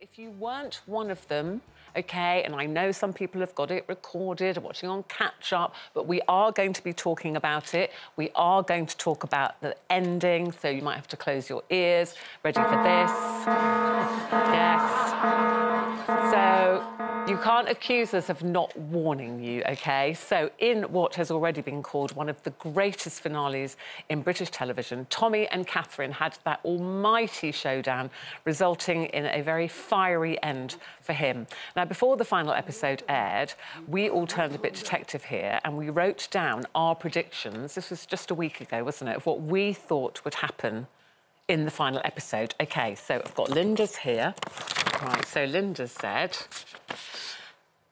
If you weren't one of them, OK, and I know some people have got it recorded, watching on catch-up, but we are going to be talking about it. We are going to talk about the ending, so you might have to close your ears. Ready for this? Yes. So you can't accuse us of not warning you, OK? So in what has already been called one of the greatest finales in British television, Tommy and Catherine had that almighty showdown, resulting in a very fiery end for him. Now, before the final episode aired, we all turned a bit detective here and we wrote down our predictions. This was just a week ago, wasn't it, of what we thought would happen in the final episode. OK, so I've got Linda's here. Right, so Linda said,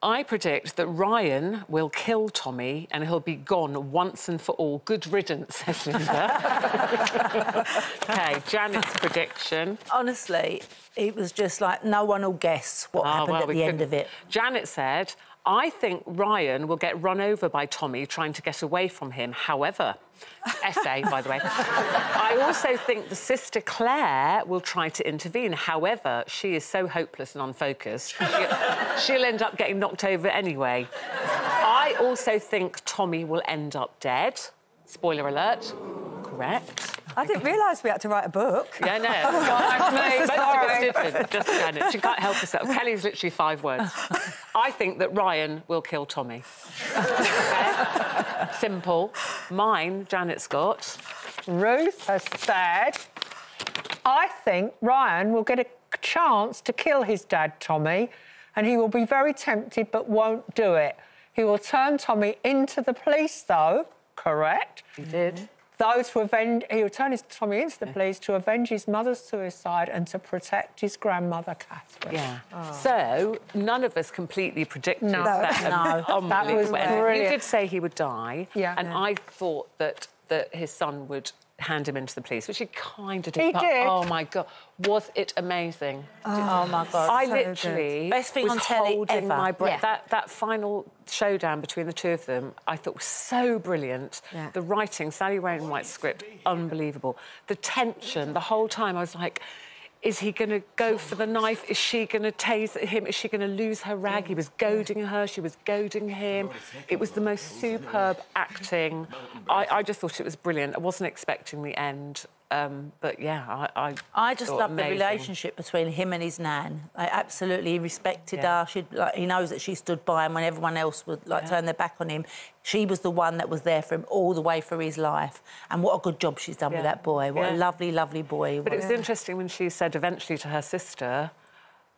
I predict that Ryan will kill Tommy and he'll be gone once and for all. Good riddance, says Linda. OK, Janet's prediction. Honestly, it was just like no one will guess what happened at the end of it. Janet said, I think Ryan will get run over by Tommy trying to get away from him. However, essay, by the way. I also think the sister Claire will try to intervene. However, she is so hopeless and unfocused. She'll end up getting knocked over anyway. I also think Tommy will end up dead. Spoiler alert. Correct. I didn't realise we had to write a book. Yeah, no. Just Janet. She can't help herself. Kelly's literally 5 words. I think that Ryan will kill Tommy. Okay? Simple. Mine, Janet Scott. Ruth has said, I think Ryan will get a chance to kill his dad, Tommy, and he will be very tempted but won't do it. He will turn Tommy into the police, though. Correct? He did. He will turn Tommy into the police to avenge his mother's suicide and to protect his grandmother, Catherine. Yeah. Oh. So, none of us completely predicted that. No, that was brilliant. You did say he would die, and I thought that his son would hand him into the police, which he kind of did. He did. Oh, my God. Was it amazing? Oh, my God. I literally best thing was on telly holding ever. my breath. Yeah. That final showdown between the two of them, I thought was so brilliant. Yeah. The writing, Sally Wainwright's script, unbelievable. The tension, the whole time I was like, is he going to go for the knife? Is she going to tase him? Is she going to lose her rag? He was goading her, she was goading him. It was the most superb acting. I just thought it was brilliant. I wasn't expecting the end. But, yeah, I just love the relationship between him and his nan. I absolutely respected her. He knows that she stood by him when everyone else would, turn their back on him. She was the one that was there for him all the way through his life. And what a good job she's done with that boy. What a lovely, lovely boy. But it was interesting when she said eventually to her sister,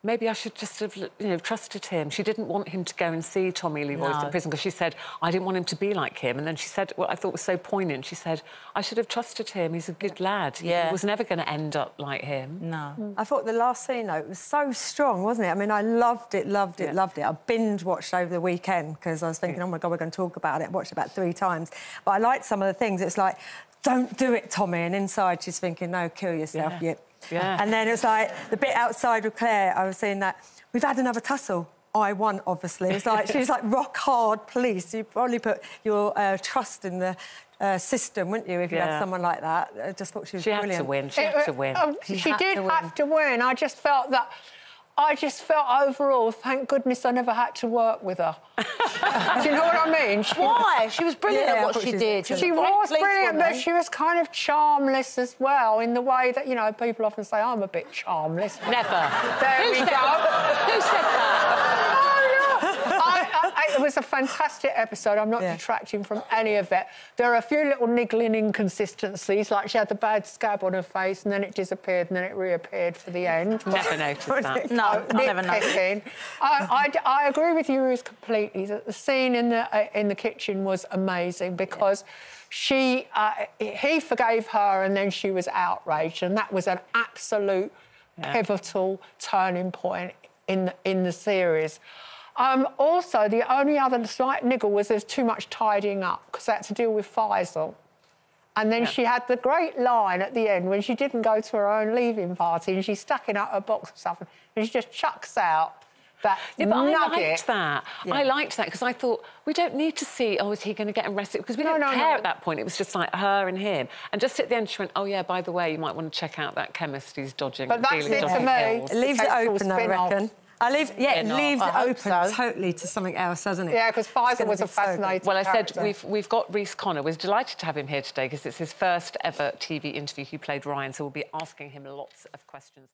maybe I should just have, trusted him. She didn't want him to go and see Tommy Lee Royce in prison because she said, I didn't want him to be like him. And then she said, what I thought was so poignant, she said, I should have trusted him. He's a good lad. Yeah. He was never going to end up like him. No. I thought the last scene, though, it was so strong, wasn't it? I mean, I loved it, loved it, loved it. I binge-watched over the weekend because I was thinking, oh, my God, we're going to talk about it. I watched it about 3 times. But I liked some of the things. It's like, don't do it, Tommy. And inside she's thinking, no, kill yourself, Yeah. And then it was like, the bit outside with Claire, I was saying that, we've had another tussle. I won, obviously. It's like, she's like rock-hard police. You probably put your trust in the system, wouldn't you, if you had someone like that? I just thought she was brilliant. Had to win. She had to win. She did have to win. I just felt overall, thank goodness I never had to work with her. Do you know what I mean? Why? She was brilliant at what she did. She was brilliant, but she was kind of charmless as well, in the way that, people often say, I'm a bit charmless. Never. There we go. Who said that? It was a fantastic episode. I'm not detracting from any of it. There are a few little niggling inconsistencies, like she had the bad scab on her face and then it disappeared and then it reappeared for the end. Never noticed that. No, I never noticed. I agree with you, Ruth, completely, that the scene in the kitchen was amazing because he forgave her and then she was outraged, and that was an absolute pivotal turning point in the series. Also, the only other slight niggle was there's too much tidying up because that had to deal with Faisal. And then she had the great line at the end when she didn't go to her own leaving party and she's stuck in her box or something and she just chucks out, that but nugget. I liked that. I liked that because I thought we don't need to see, oh, is he going to get arrested? Because we didn't care at that point. It was just like her and him. And just at the end, she went, oh, yeah, by the way, you might want to check out that chemist who's dodging. But that's it to me. It leaves it open, I reckon. It leaves it open so. totally to something else, doesn't it? Yeah, because Faisal was a fascinating Well, I said character. we've got Rhys Connor. We're delighted to have him here today because it's his first ever TV interview. He played Ryan, so we'll be asking him lots of questions.